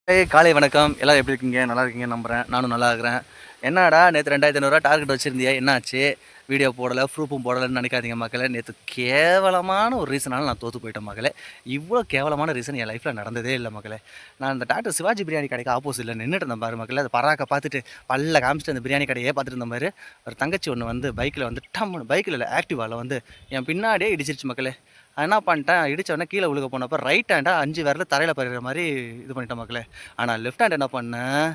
காலை வணக்கம். எல்லாரும் எப்படி இருக்கீங்க? நல்லா இருக்கீங்க நம்புறேன். நானும் நல்லா இருக்கிறேன். என்னடா நேற்று 2500 டார்கெட் வச்சிருந்தியா? என்னாச்சு? வீடியோ போடலை, ப்ரூஃபும் போடலைன்னு நினைக்காதீங்க மக்களே. நேற்று கேவலமான ஒரு ரீசனால நான் தோற்று போயிட்டேன் மக்களே. இவ்வளோ கேவலமான ரீசன் என் லைஃப்பில் நடந்ததே இல்லை மக்களே. நான் அந்த டாக்டர் சிவாஜி பிரியாணி கடைக்கு ஆப்போசிட்டில் நின்றுட்டு இருந்தேன் பாரு மக்களே. அந்த பராக்கை பார்த்துட்டு பல்ல காமிச்சிட்டு அந்த பிரியாணி கடையே பார்த்துட்டு இருந்த மாதிரி ஒரு தங்கச்சி ஒன்று வந்து பைக்கில் வந்து டம்முன்னு பைக்கில் இல்லை ஆக்டிவாவில் வந்து என் பின்னாடியே இடிச்சிருச்சு மக்களே. என்ன பண்ணிட்டேன், இடித்தோடனே கீழே விழுக போனப்போ ரைட் ஹேண்டாக 5 விரல் தரையில் படுற மாதிரி இது பண்ணிட்டேன் மக்களே. ஆனால் லெஃப்ட் ஹேண்ட் என்ன பண்ணேன்,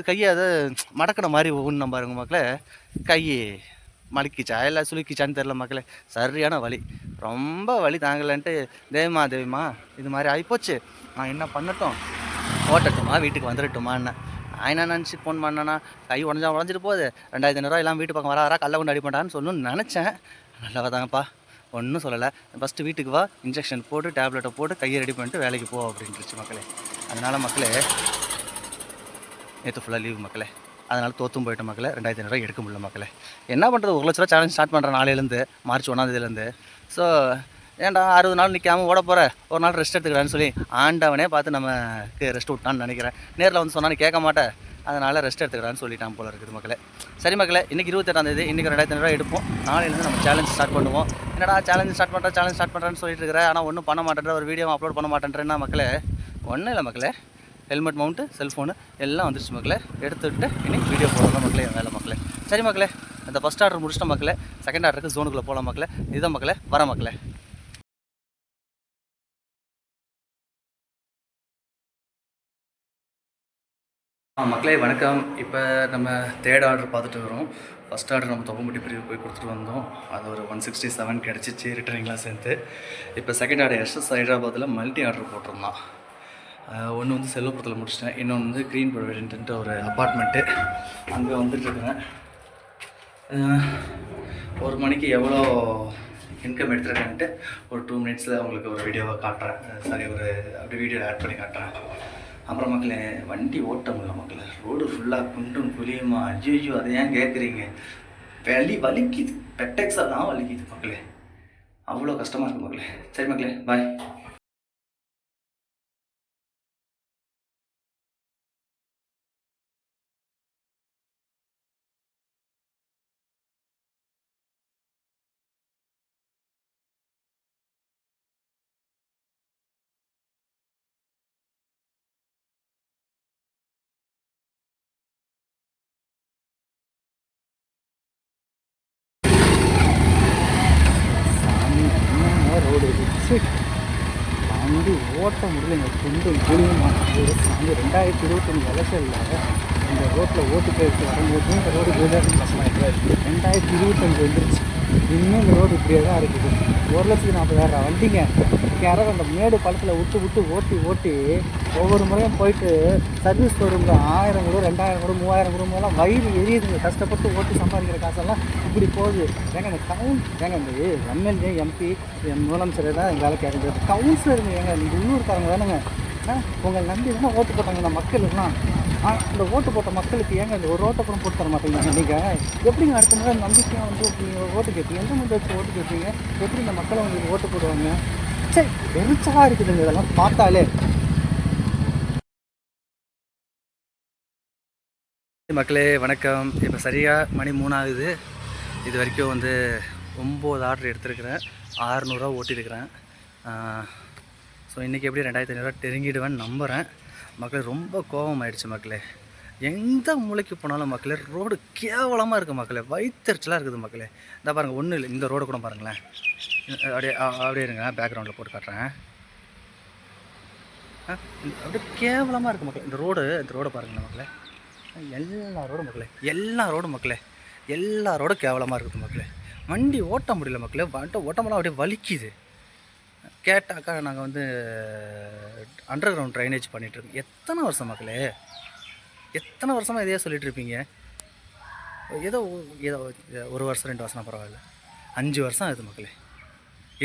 கையை அதை மடக்கின மாதிரி ஒன்று பாருங்க மக்களே. கை மடக்கிச்சா இல்லை சுளுக்கிச்சான்னு தெரில மக்களே. சரியான வலி, ரொம்ப வலி தாங்கலன்ட்டு தேவிமா இது மாதிரி ஆகிப்போச்சு, நான் என்ன பண்ணட்டும், ஓட்டட்டுமா வீட்டுக்கு வந்துடட்டுமா என்ன. நான் என்ன நினச்சி ஃபோன் பண்ணேன்னா, கை உடஞ்சிட்டு போகுது, 2500 எல்லாம் வீட்டு பக்கம் வர கல்லை கொண்டு அடிப்பட்டான்னு சொல்லணும்னு நினச்சேன். நல்லவா தாங்கப்பா, ஒன்றும் சொல்லலை. ஃபஸ்ட்டு வீட்டுக்கு வா, இன்ஜெக்ஷன் போட்டு டேப்லெட்டை போட்டு கையை ரெடி பண்ணிட்டு வேலைக்கு போ அப்படின்ட்டுருச்சு மக்களே. அதனால் மக்களே நேற்று ஃபுல்லாக லீவு மக்களே. அதனால் தோற்றும் போயிட்ட மக்களே. 2500 எடுக்க முடியல மக்களே. என்ன பண்ணுறது, 1,00,000 ரூபா சேலஞ்ச் ஸ்டார்ட் பண்ணுறேன் நாளையிலேருந்து, மார்ச் 1ஆம் தேதியிலேருந்து. ஸோ ஏன்டா 60 நாள் நிற்காமல் ஓட போகிற, ஒரு நாள் ரெஸ்ட் எடுத்துக்கிறான்னு சொல்லி ஆண்டவனே பார்த்து நமக்கு ரெஸ்ட் விட்டான்னு நினைக்கிறேன். நேரில் வந்து சொன்னான்னு கேட்க மாட்டேன், அதனால் ரெஸ்ட் எடுத்துக்கிறான்னு சொல்லிட்டான் போல இருக்குது மக்களே. சரி மக்களே, இன்றைக்கி 28ஆம் தேதி, இன்றைக்கி 2500 எடுப்போம். நாளையிலேருந்து நம்ம சேலஞ்ச் ஸ்டார்ட் பண்ணுவோம். என்னடா சேலஞ்ச் ஸ்டார்ட் பண்ணுறேன்னு சொல்லிட்டு இருக்கிறேன், ஆனால் ஒன்றும் பண்ண மாட்டேன்ற, ஒரு வீடியோ அப்லோட் பண்ண மாட்டேன்றேன்னா மக்களே. ஒன்றும் இல்லை மக்களே, ஹெல்மெட் மவுண்ட்டு, செல்ஃபோனு எல்லாம் வந்துருச்சு மக்களே. எடுத்துக்கிட்டு இனி வீடியோ போடுறதா மக்களே என் வேலை மக்களே. சரி மக்களே, அந்த ஃபஸ்ட் ஆர்டர் முடிச்சிட்டோம் மக்களே. செகண்ட் ஆர்டருக்கு ஜோனுக்குள்ளே போகலாம் மக்களே. இதுதான் மக்களே, வர மக்களே. மக்களே வணக்கம். இப்போ நம்ம தேர்ட் ஆர்டர் பார்த்துட்டு வரோம். ஃபஸ்ட் ஆர்டர் நம்ம தொப்பம்பட்டி பிரிவு போய் கொடுத்துட்டு வந்தோம். அது ஒரு 167 கிடச்சிச்சு ரிட்டர்னிங்லாம் சேர்த்து. இப்போ செகண்ட் ஆர்டர் எஸ்எஸ் ஹைதராபாத்தில் மல்டி ஆர்டர் போட்டிருந்தான். ஒன்று வந்து செல்வபுரத்தில் முடிச்சிட்டேன், இன்னொன்று வந்து க்ரீன் ப்ரொவிடன்ட்டு ஒரு அப்பார்ட்மெண்ட்டு, அங்கே வந்துட்டுருக்குறேன். 1 மணிக்கு எவ்வளோ இன்கம் எடுத்துருக்கேன்ட்டு ஒரு 2 மினிட்ஸில் உங்களுக்கு ஒரு வீடியோவை காட்டுறேன். சாரி, ஒரு அப்படி வீடியோ ஆட் பண்ணி காட்டுறேன். அப்புறம் மக்களே, வண்டி ஓட்ட முடியல மக்களே. ரோடு ஃபுல்லாக குண்டும் குழியுமா. ஐயோ, அதை ஏன் கேட்குறீங்க, வலிக்குது, பெட்டெக்ஸெல்லாம் வலிக்குது மக்களே. அவ்வளோ கஷ்டமாக இருக்குது மக்களே. சரி மக்களே, பாய். ரோடு வண்டி ஓட்ட முடியலைங்க, குண்டும் குழியுமா. ஒரு சாமி, 2025 எலெக்ஷனில் இந்த ரோட்டில் ஓட்டு போயிட்டு வரும்போது இந்த ரோடு போய்தான் கஷ்டமாயிடுது. 2025 வந்துருச்சு, இன்னும் இந்த ரோடு இப்படியே தான் இருக்குது. 1,40,000 வண்டிங்க யாராவது அந்த மேடு பழத்தில் விட்டு ஓட்டி ஒவ்வொரு முறையும் போயிட்டு சர்வீஸ் போடுங்க. 1000 கூட 2000 கூட 3000 குடும்பம்லாம் வயிறு எரியுதுங்க. கஷ்டப்பட்டு ஓட்டி சம்பாதிக்கிற காசெல்லாம் இப்படி போகுது. ஏங்க இந்த இந்த எம்எல்ஏ எம்பி முதலமைச்சர் தான் வேலை கேட்குறது. கவுன்சிலருங்க ஏங்க, இந்த உள்ளூர்காரங்க தானுங்க. உங்களை நம்பி தானே ஓட்டு போட்டாங்க இந்த மக்களுக்குலாம். இந்த ஓட்டு போட்ட மக்களுக்கு ஏங்க இந்த ஒரு ஓட்டை கூட போட்டு தர மாட்டேங்க. நீங்கள் எப்படிங்க அடுத்த முறை நம்பிக்கையாக வந்து நீங்கள் ஓட்டு கேட்பீங்க, எந்த முறை வச்சு ஓட்டு கேட்பீங்க, எப்படி இந்த மக்களை உங்களுக்கு ஓட்டு போடுவாங்க? சரி, வெறிச்சலாக இருக்குதுங்க இதெல்லாம் பார்த்தாலே. மக்களே வணக்கம். இப்போ சரியாக மணி 3 ஆகுது. இது வரைக்கும் வந்து 9 ஆர்டர் எடுத்துருக்கிறேன், 600 ஓட்டியிருக்கிறேன். ஸோ இன்றைக்கி எப்படி 2500 நெருங்கிடுவேன்னு நம்புகிறேன். மக்களே ரொம்ப கோபம் ஆயிடுச்சு மக்களே. எந்த மூளைக்கு போனாலும் மக்களே ரோடு கேவலமாக இருக்குது மக்களே, வயிற்றுச்சலாக இருக்குது மக்களே. இந்த பாருங்கள், ஒன்றும் இல்லை, இந்த ரோடு கூட பாருங்களேன். அப்படியே இருங்க, பேக்ரவுண்டில் போட்டு காட்டுறேன். அப்படியே கேவலமாக இருக்குது மக்களே. இந்த ரோடை பாருங்களேன் மக்களே. எல்லா ரோடும் மக்களே எல்லா ரோடும் கேவலமாக இருக்குது மக்களே. வண்டி ஓட்ட முடியல மக்களே. ஓட்டமெல்லாம் அப்படியே வலிக்குது. கேட்டாக்கா நாங்கள் வந்து அண்டர் கிரவுண்ட் ட்ரைனேஜ் பண்ணிகிட்ருக்கோம். எத்தனை வருஷம் மக்களே, எத்தனை வருஷமாக இதையே சொல்லிகிட்ருப்பீங்க. ஏதோ 1 வருஷம் 2 வருஷம் பரவாயில்ல, 5 வருஷம் ஆகுது மக்களே.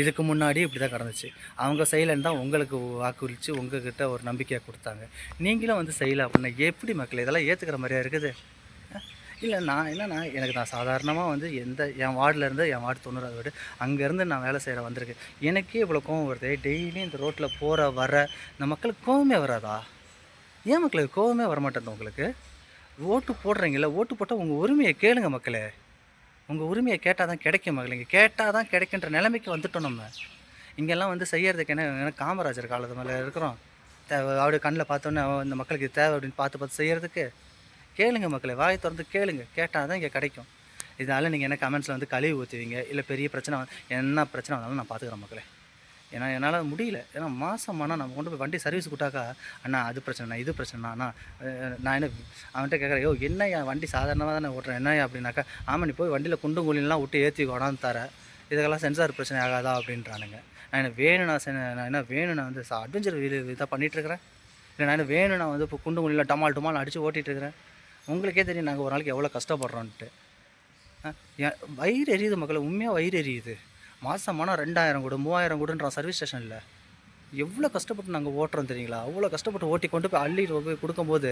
இதுக்கு முன்னாடி இப்படி தான் கடந்துச்சு. அவங்க செய்யலைன்னு தான் உங்களுக்கு வாக்குறுதிச்சு உங்கள்கிட்ட ஒரு நம்பிக்கையாக கொடுத்தாங்க. நீங்களும் வந்து செய்யலை அப்படின்னா எப்படி மக்களே, இதெல்லாம் ஏற்றுக்கிற மாதிரியா இருக்குது? இல்லை, நான் என்னன்னா, நான் சாதாரணமாக வந்து என் வார்டிலேருந்து, என் வார்டு 90வது வார்டு, அங்கேருந்து நான் வேலை செய்கிற வந்திருக்கேன். எனக்கே இவ்வளோ கோவம் வருது. டெய்லியும் இந்த ரோட்டில் போகிற வர இந்த மக்களுக்கு கோவமே வராதா? ஏன் மக்களே கோவமே வரமாட்டேன் உங்களுக்கு? ஓட்டு போடுறீங்களா? ஓட்டு போட்டால் உங்கள் உரிமையை கேளுங்க மக்களே. உங்கள் உரிமையை கேட்டால் தான் கிடைக்கும் மக்களே. இங்கே கேட்டால் தான் கிடைக்கின்ற நிலைமைக்கு வந்துட்டோம் நம்ம. இங்கெல்லாம் வந்து செய்யறதுக்கு என்ன காமராஜர் காலத்து மேலே இருக்கிறோம். அப்படியே கண்ணில் பார்த்தோன்னே இந்த மக்களுக்கு தேவை அப்படின்னு பார்த்து பார்த்து செய்கிறதுக்கு. கேளுங்க மக்களே, வாய் திறந்து கேளுங்க. கேட்டால் தான் இங்கே கிடைக்கும். இதனால் நீங்கள் என்ன கமெண்ட்ஸில் வந்து கழுவி ஊற்றுவீங்க, இல்லை பெரிய பிரச்சனை என்ன பிரச்சனை வந்தாலும் நான் பார்த்துக்குறேன் மக்களே. ஏன்னா என்னால் முடியல. ஏன்னா மாதமானால் நம்ம கொண்டு போய் வண்டி சர்வீஸ் கொடுத்தாக்கா, அண்ணா அது பிரச்சனை, இது பிரச்சனை அண்ணா. நான் என்ன அவன்கிட்ட கேட்குறேன், யோ என்ன என் வண்டி சாதாரணமாக தானே ஓட்டுறேன், என்ன அப்படின்னாக்கா, ஆமாம் நீ போய் வண்டியில் குண்டும் குழிலாம் விட்டு ஏற்றி கொண்டாந்து தர, இதுக்கெல்லாம் சென்சார் பிரச்சனை ஆகாதா அப்படின்றானுங்க. நான் என்ன வேணும், நான் என்ன வேணும், நான் வந்து அட்வென்ச்சர் இதாக பண்ணிகிட்ருக்கிறேன். இல்லை நான் என்ன வேணும், நான் வந்து இப்போ குண்டு குழியில் டமால் டுமால் அடித்து ஓட்டிகிட்ருக்கிறேன். உங்களுக்கே தெரியும் நாங்கள் ஒரு நாளைக்கு எவ்வளோ கஷ்டப்படுறோன்ட்டு. வயிறு எரியுது மக்களை, உண்மையாக வயிறு எரியுது. மாதமானால் 2000 கூட 3000 கூடன்ற சர்வீஸ் ஸ்டேஷனில் எவ்வளோ கஷ்டப்பட்டு நாங்கள் ஓட்டுறோம் தெரியுங்களா? அவ்வளோ கஷ்டப்பட்டு ஓட்டி கொண்டு போய் அள்ளிட்டு போய் கொடுக்கும்போது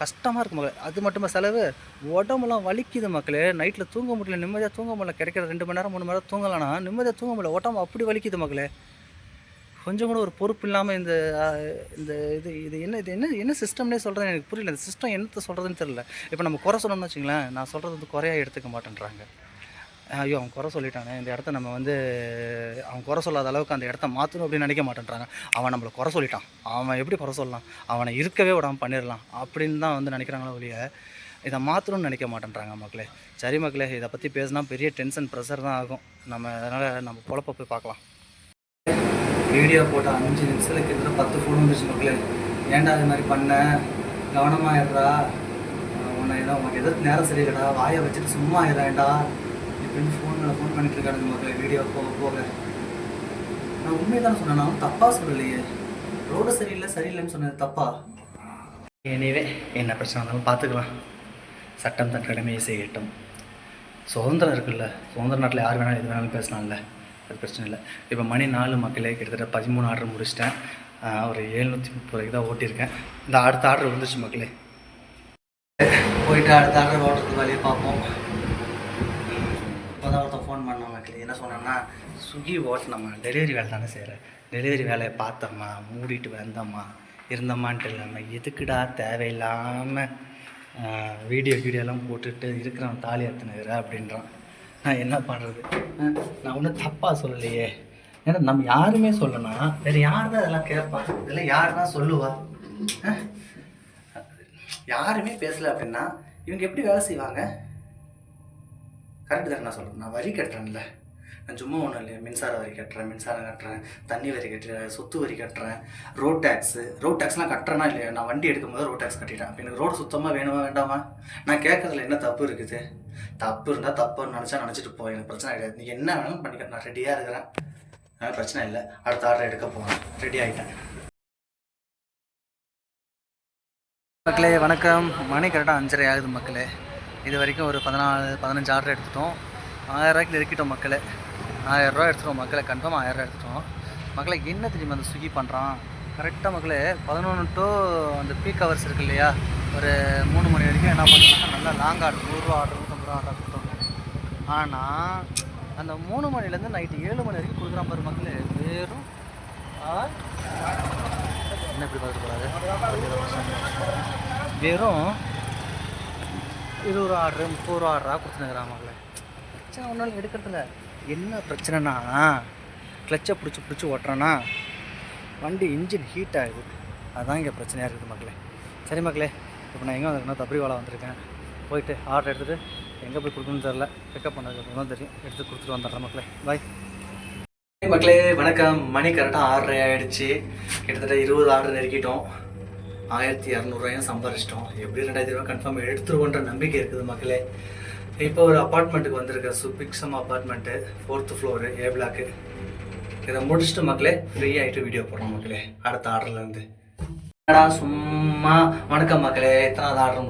கஷ்டமாக இருக்குது மக்களே. அது மட்டுமா செலவு, உடம்புலாம் வலிக்குது மக்களே. நைட்டில் தூங்க முடியல, நிம்மதியாக தூங்க முடியல. கிடைக்கிற 2 மணி நேரம் 3 மணி நேரம் தூங்கலான்னா நிம்மதியாக தூங்க முடியல. உடம்பு அப்படி வலிக்குது மக்களே. கொஞ்சம் கூட ஒரு பொறுப்பு இல்லாமல் இந்த இந்த இது இது என்ன இது என்ன என்ன சிஸ்டம்னே சொல்கிறேன் எனக்கு புரியல. இந்த சிஸ்டம் என்னத்தை சொல்கிறதுன்னு தெரியல. இப்போ நம்ம குறை சொன்னோம்னு வச்சுங்களேன், நான் சொல்கிறது வந்து குறையாக எடுத்துக்க மாட்டேன்றாங்க. ஐயோ அவன் குறை சொல்லிட்டானே, இந்த இடத்த நம்ம வந்து அவன் குறை சொல்லாத அளவுக்கு அந்த இடத்த மாற்றணும் அப்படின்னு நினைக்க மாட்டேன்றாங்க. அவன் நம்மளை குறை சொல்லிட்டான், அவன் எப்படி குறை சொல்லலாம், அவனை இருக்கவே விடாமல் பண்ணிடலாம் அப்படின்னு தான் வந்து நினைக்கிறாங்களோ ஒழிய இதை மாற்றணும்னு நினைக்க மாட்டேன்றாங்க மக்களே. சரி மக்களே, இதை பற்றி பேசினா பெரிய டென்ஷன் ப்ரெஷர் தான் ஆகும். நம்ம அதனால் நம்ம பொழப்ப போய் பார்க்கலாம். வீடியோ போட்டால் 5 நிமிஷத்தில் கிட்ட 10 ஃபோன் வந்துச்சு மக்களே. ஏன்டா அது மாதிரி பண்ண, கவனமாகிடுறா, உன்னை ஏதோ உனக்கு எதாவது நேரம் சரியில்லடா, வாயை வச்சுட்டு சும்மா ஆயிடாண்டா இப்படின்னு ஃபோன் பண்ணிட்டு இருக்கானுங்க மக்களே. வீடியோ போக போக நான் உண்மையை தானே சொன்னேன், நான் தப்பாக சொல்லலையே. ரோடு சரியில்லைன்னு சொன்னது தப்பா? எனிவே என்ன பிரச்சனை இருந்தாலும் பார்த்துக்கலாம். சட்டம் தன் கடமையை செய்யட்டும். சுதந்திரம் இருக்குல்ல, சுதந்திர நாட்டில் யார் வேணாலும் எது வேணாலும் பேசலாம்ல, அது பிரச்சனை இல்லை. இப்போ மணி 4 மக்களே, கிட்டத்தட்ட 13 ஆர்டர் முடிச்சிட்டேன். ஒரு 730 தான் ஓட்டியிருக்கேன். இந்த அடுத்த ஆர்டர் வந்துச்சு மக்களே. போயிட்டு அடுத்த ஆர்டர் ஓட்டுறதுக்கு வேலையை பார்ப்போம். இப்போ தான் ஒருத்தன் ஃபோன் பண்ணோம் மக்களே. என்ன சொன்னேன்னா, ஸ்விக்கி ஓட்டினம்மா, டெலிவரி வேலை தானே செய்கிறேன், டெலிவரி வேலையை பார்த்தம்மா, மூடிட்டு வந்தம்மா, இருந்தம்மான்ட்டு இல்லாமல் எதுக்குடா தேவையில்லாமல் வீடியோலாம் போட்டுட்டு இருக்கிறான் தாலி அத்தனைகிற அப்படின்றான். நான் என்ன பண்ணுறது? நான் ஒன்றும் தப்பாக சொல்லலையே. ஏன்னா நம்ம யாருமே சொல்லனா வேறு யார் தான் இதெல்லாம் கேட்பான், இதெல்லாம் யார் தான் சொல்லுவா? யாருமே பேசலை அப்படின்னா இவங்க எப்படி வேலை செய்வாங்க? கரெக்டு தானே நான் சொல்கிறேன். நான் வரி கட்டுறேன்ல, நான் சும்மா ஒன்றும் இல்லையா, மின்சார வரி கட்டுறேன், மின்சாரம் கட்டுறேன், தண்ணி வரி கட்டுறேன், சொத்து வரி கட்டுறேன், ரோட் டேக்ஸ்லாம் கட்டுறேன்னா இல்லையா? நான் வண்டி எடுக்கும்போது ரோட் டேக்ஸ் கட்டிட்டேன். அப்போ எனக்கு ரோடு சுத்தமாக வேணுமா வேண்டாமா? நான் கேட்கறதுல என்ன தப்பு இருக்குது? தப்பு இருந்தால் தப்புன்னு நினச்சிட்டு போய் எனக்கு பிரச்சனை கிடையாது. நீ என்ன வேணும்னு பண்ணிக்க, நான் ரெடியாக இருக்கிறேன், அதனால் பிரச்சனை இல்லை. அடுத்த ஆர்டர் எடுக்க போகிறேன், ரெடி ஆகிட்டேன் மக்களே. வணக்கம். மணி கரெக்டாக 5:30 ஆகுது மக்களே. இது வரைக்கும் ஒரு 14-15 ஆர்டர் எடுத்துட்டோம். 1000 ரூபாய்க்கு நெருக்கிட்டோம் மக்களே. 1000 ரூபா எடுத்துட்டோம் மக்களே, கன்ஃபார்ம் 1000 ரூபா எடுத்துட்டோம் மக்களே. என்ன தெரியுமா அந்த ஸ்விக்கி பண்ணுறான் கரெக்டாக மக்களே, 11 to அந்த பீக் ஹவர்ஸ் இருக்குது இல்லையா, ஒரு 3 மணி வரைக்கும் என்ன பண்ணுறாங்க, நல்லா லாங் ஆர்டர் 100 ரூபா ஆர்டர் 150 ரூபா ஆர்டர் கொடுத்தோம். ஆனால் அந்த 3 மணிலேருந்து நைட்டு 7 மணி வரைக்கும் கொடுக்குறான் பாரு மக்களே. வெறும் என்ன இப்படி பார்க்கக்கூடாது, வெறும் 20 ரூபா ஆர்டரு 30 ரூபா ஆர்டராக கொடுத்துனுக்குறான் மக்களே. பிரச்சனை ஒன்றாலும் எடுக்கிறதுல என்ன பிரச்சனைனா, கிளச்சை பிடிச்சி ஓட்டுறேன்னா வண்டி இன்ஜின் ஹீட் ஆகுது. அதுதான் இங்கே பிரச்சனையாக இருக்குது மக்களே. சரி மக்களே, இப்போ நான் எங்கே வந்திருக்கேன்னா தப்ரிவாலா வந்திருக்கேன். போயிட்டு ஆர்டர் எடுத்துகிட்டு எங்கே போய் கொடுக்கணும்னு தெரில, பிக்கப் பண்ணதுக்கு தான் தெரியும், எடுத்து கொடுத்துட்டு வந்துடுறேன் மக்களே. பாய் மக்களே. வணக்கம். மணி கரெக்டாக 6:30 ஆகிடுச்சு. கிட்டத்தட்ட 20 ஆர்டர் நெருக்கிட்டோம். 1200 ரூபாயும் சம்பாரிச்சிட்டோம். எப்படி 2000 ரூபா கன்ஃபார்ம் எடுத்துருவோன்ற நம்பிக்கை இருக்குது மக்களே. இப்போ ஒரு அப்பார்ட்மெண்ட்டுக்கு வந்திருக்கேன், Subiksham apartment, 4th floor, A block. இதை முடிச்சுட்டு மக்களே ஃப்ரீ ஆகிட்டு வீடியோ போடுறோம் மக்களே. அடுத்த ஆர்டர்லேருந்து என்னடா சும்மா வணக்கம் மக்களே, இத்தனாவது ஆர்டர்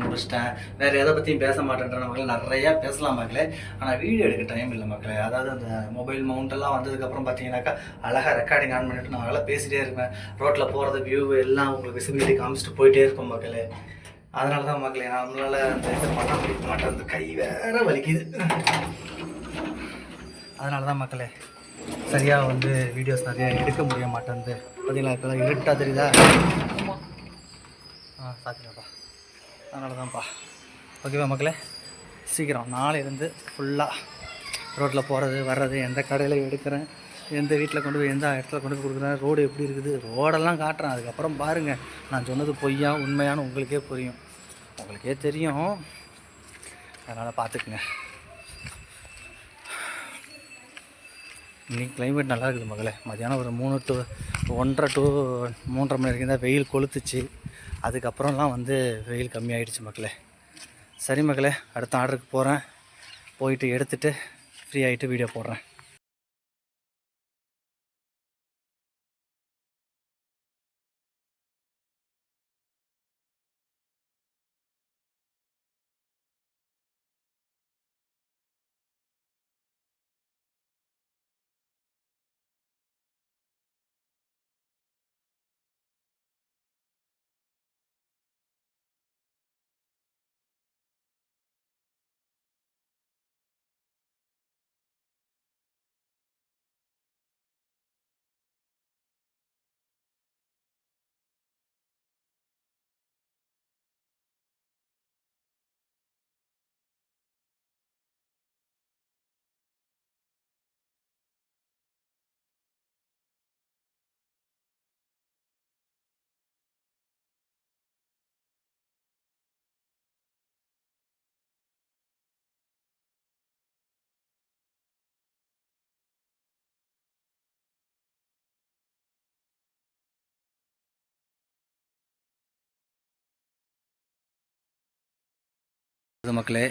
முடிச்சிட்டேன், வேறு எதை பற்றியும் பேச மாட்டேன்ற மக்களே. நிறையா பேசலாம் மக்களே, ஆனால் வீடியோ எடுக்க டைம் இல்லை மக்களே. அதாவது அந்த மொபைல் மவுண்டெல்லாம் வந்ததுக்கப்புறம் பார்த்தீங்கன்னாக்கா அழகாக ரெக்கார்டிங் ஆன் பண்ணிவிட்டு நான் அழகாக பேசிகிட்டே இருப்பேன். ரோட்டில் போகிறது வியூ எல்லாம் உங்களுக்கு விசிபிலிட்டி காமிச்சிட்டு போயிட்டே இருக்கும் மக்களே. அதனால தான் மக்களே நம்மளால் அந்த இது பண்ண முடிய மாட்டேன், அந்த கை வேற வலிக்குது. அதனால தான் மக்களே சரியாக வந்து வீடியோஸ் நிறையா எடுக்க முடிய மாட்டேங்குது. பார்த்தீங்களா, இப்போ தான் இருட்டாக தெரியுதா? சாத்தியாப்பா, அதனால தான்ப்பா. ஓகேவா மக்களே, சீக்கிரம் நாளையிலேருந்து ஃபுல்லாக ரோட்டில் போகிறது வர்றது, எந்த கடையில் எடுக்கிறேன், எந்த வீட்டில் கொண்டு போய் எந்த இடத்துல கொண்டு போய் கொடுக்குறேன், ரோடு எப்படி இருக்குது, ரோடெல்லாம் காட்டுறேன். அதுக்கப்புறம் பாருங்கள் நான் சொன்னது பொய்யா உண்மையானு உங்களுக்கே புரியும், உங்களுக்கே தெரியும். அதனால் பார்த்துக்குங்க. இன்றைக்கி கிளைமேட் நல்லா இருக்குது மகளே. மதியானம் ஒரு 3 to 1:30 to 3:30 மணி வரைக்கும் தான் வெயில் கொளுத்துச்சு. அதுக்கப்புறம்லாம் வெயில் கம்மியாயிடுச்சு மக்களே. சரி மக்களே, அடுத்த ஆர்டருக்கு போகிறேன். போயிட்டு எடுத்துகிட்டு ஃப்ரீ ஆகிட்டு வீடியோ போடுறேன். மக்களே,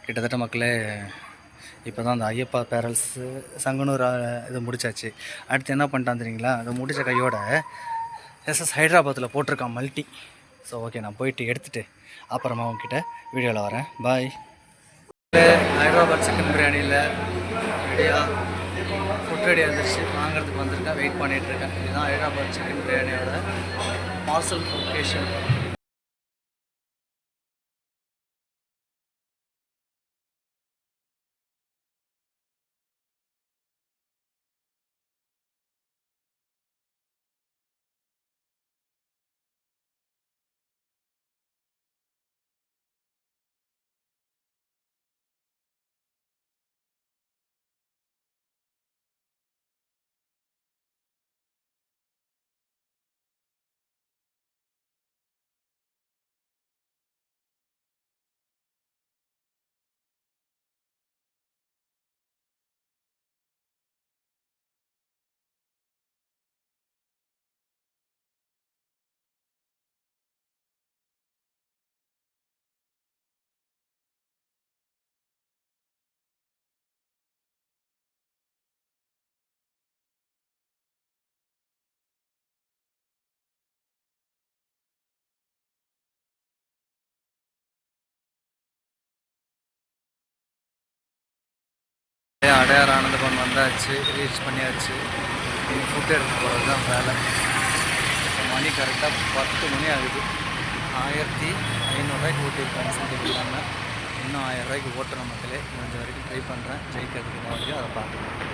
கிட்டத்தட்ட மக்களே இப்போ தான் அந்த ஐயப்பா பேரல்ஸு சங்கனூர் இது முடிச்சாச்சு. அடுத்து என்ன பண்ணிட்டான் தெரியுங்களா, அதை முடித்த கையோட எஸ்எஸ் ஹைதராபாத்தில் போட்டிருக்கான் மல்டி. ஸோ ஓகே, நான் போயிட்டு எடுத்துகிட்டு அப்புறமா உங்ககிட்ட வீடியோவில் வரேன். பாய். ஹைதராபாத் சிக்கன் பிரியாணியில் ரெடியாக ஃபுட் ரெடியாக இருந்துச்சு, வாங்குறதுக்கு வந்திருக்கேன், வெயிட் பண்ணிகிட்ருக்கேன். இதுதான் ஹைதராபாத் சிக்கன் பிரியாணியோட பார்சல் லொக்கேஷன். அடையார் ஆனந்தபவன் வந்தாச்சு, ரீச் பண்ணியாச்சு. நீங்கள் ஃபுட் எடுத்து போகிறது தான் வேலை. இப்போ மணி கரெக்டாக 10 மணி ஆகுது. 1500 ஓட்டியிருக்காங்க சந்தைக்கு இல்லாமல். இன்னும் 1000 ரூபாய்க்கு ஓட்டுற மக்களே. முடிஞ்ச வரைக்கும் ட்ரை பண்ணுறேன், ஜெயிக்கிறதுக்கு என்ன வரைக்கும் அதை பார்க்குறேன்.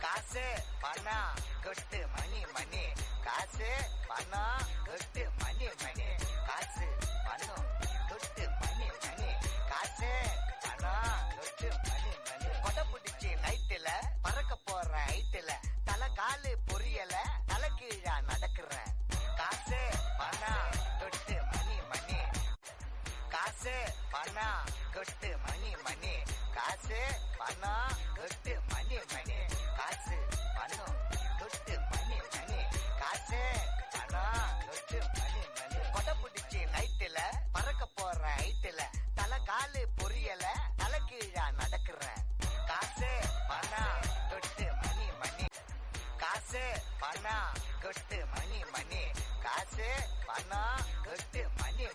காசு பணம் கொட்டு மணி மணி, காசு பணம் கொட்டு மணி மணி, காசு பணம் கொட்டு மணி மணி, காசு பணம் கொட்டு மணி மணி. கொடை பிடிச்சி நைட்டுல பறக்க போற ஹைட்டுல, தலை காலு பொரியல, தலை கீழா நடக்கிறேன். காசு பணம் கொட்டு மணி மணி, காசு பணம் கொட்டு மணி மணி, காசு பணம் கொட்டு மணி மணி, காசு பணம் கொட்டு மணி மணி, காசு பணம் கொட்டு மணி மணி. கொடை பிடிச்சி நைட்டுல பறக்க போற ஹைட்டுல, தலை காலு பொரியல, காசு பணம் கொட்டு மணி மணி காசு பணம் கொட்டு மணி